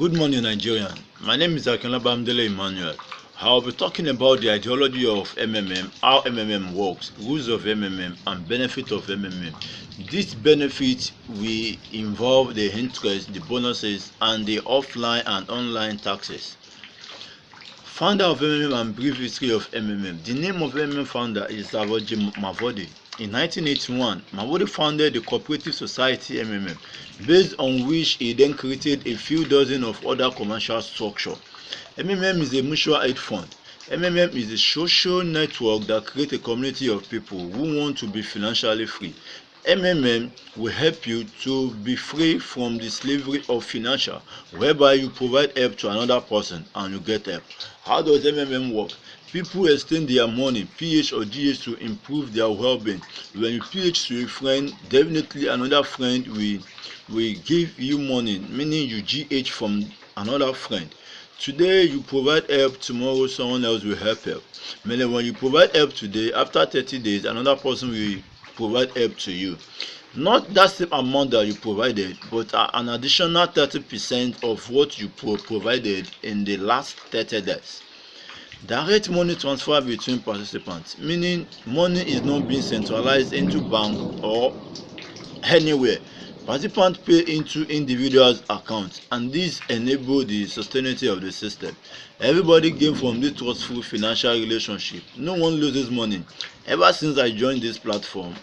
Good morning, Nigerian. My name is Akinla Bamdele Emmanuel. I'll be talking about the ideology of MMM, how MMM works, rules of MMM, and benefit of MMM. These benefits will involve the interest, the bonuses, and the offline and online taxes. Founder of MMM and brief history of MMM. The name of MMM founder is Savoji Mavodi. In 1981, Mavodi founded the Cooperative Society MMM, based on which he then created a few dozen of other commercial structures. MMM is a mutual aid fund. MMM is a social network that creates a community of people who want to be financially free. MMM will help you to be free from the slavery of financial, whereby you provide help to another person and you get help. How does MMM work? People exchange their money, PH or GH, to improve their well-being. When you PH to a friend, definitely another friend will give you money, meaning you GH from another friend. Today you provide help, tomorrow someone else will help. Meaning when you provide help today, after 30 days, another person will provide help to you. Not that same amount that you provided, but an additional 30% of what you provided in the last 30 days. Direct money transfer between participants, meaning money is not being centralized into bank or anywhere. Participants pay into individuals' accounts, and this enables the sustainability of the system. Everybody gains from this trustful financial relationship. No one loses money. Ever since I joined this platform,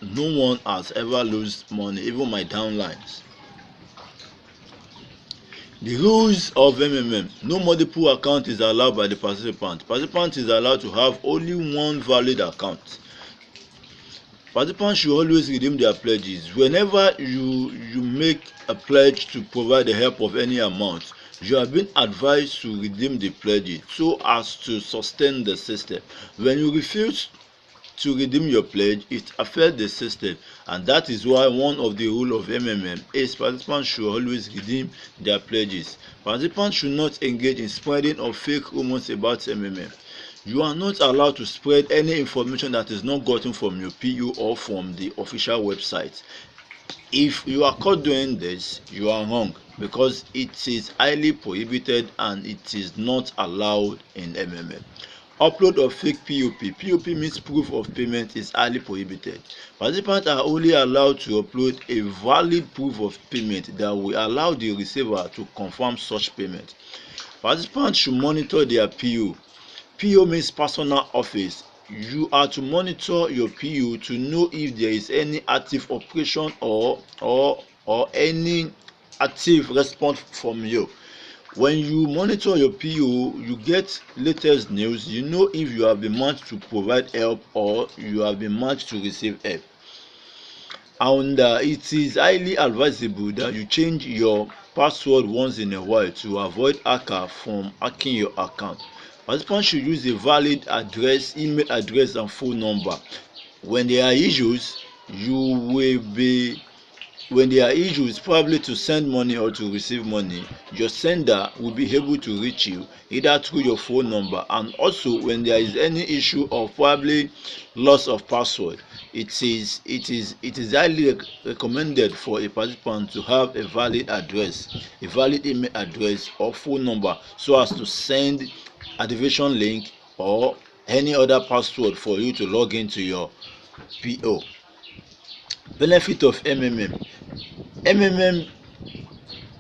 no one has ever lost money, even my downlines. The rules of MMM. No multiple account is allowed by the participant. Participant is allowed to have only one valid account. Participants should always redeem their pledges. Whenever you make a pledge to provide the help of any amount, you have been advised to redeem the pledges so as to sustain the system. When you refuse to redeem your pledge, it affects the system, and that is why one of the rules of MMM is participants should always redeem their pledges. Participants should not engage in spreading of fake rumors about MMM. You are not allowed to spread any information that is not gotten from your PU or from the official website. If you are caught doing this, you are wrong, because it is highly prohibited and it is not allowed in MMM. Upload of fake POP. POP means proof of payment is highly prohibited. Participants are only allowed to upload a valid proof of payment that will allow the receiver to confirm such payment. Participants should monitor their PO. PO means personal office. You are to monitor your PO to know if there is any active operation or any active response from you. When you monitor your PO, you get latest news. You know if you have been matched to provide help or you have been matched to receive help. And it is highly advisable that you change your password once in a while to avoid hacker from hacking your account. Participants should use a valid address, email address, and phone number. When there are issues, probably to send money or to receive money, your sender will be able to reach you either through your phone number. And also when there is any issue of probably loss of password, it is highly recommended for a participant to have a valid address, a valid email address or phone number, so as to send activation link or any other password for you to log into your PO. Benefit of MMM. MMM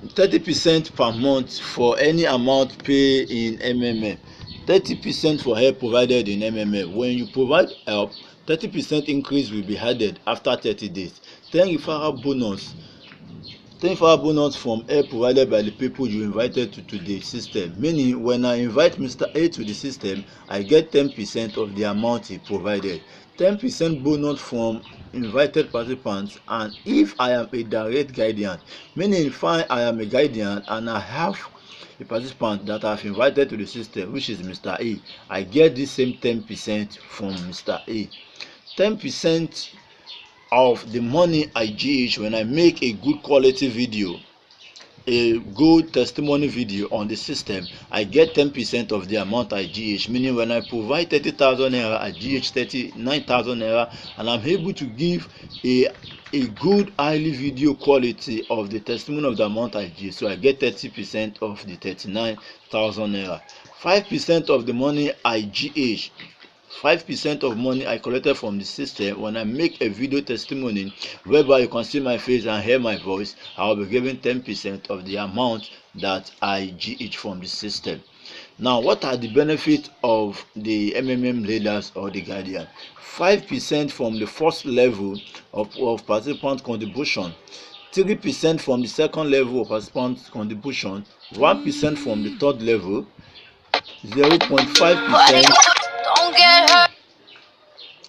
30% per month for any amount paid in MMM. 30% for help provided in MMM. When you provide help, 30% increase will be added after 30 days. 10 referral bonus. 10 referral bonus from help provided by the people you invited to the system. Meaning, when I invite Mr. A to the system, I get 10% of the amount he provided. 10% bonus from invited participants. And if I am a direct guardian, meaning if I am a guardian and I have a participant that I have invited to the system, which is Mr. A, I get this same 10% from Mr. A. 10% of the money I GH when I make a good quality video a good testimony video on the system, I get 10% of the amount I GH, meaning when I provide 30,000 naira, I GH 39,000 naira, and I'm able to give a good highly video quality of the testimony of the amount I GH. So I get 30% of the 39,000 naira. 5% of the money I GH, 5% of money I collected from the system. When I make a video testimony whereby you can see my face and hear my voice, I will be given 10% of the amount that I GH from the system. Now, what are the benefits of the MMM leaders or the guardian? 5% from the first level of participant contribution, 3% from the second level of participant contribution, 1% from the third level, 0.5%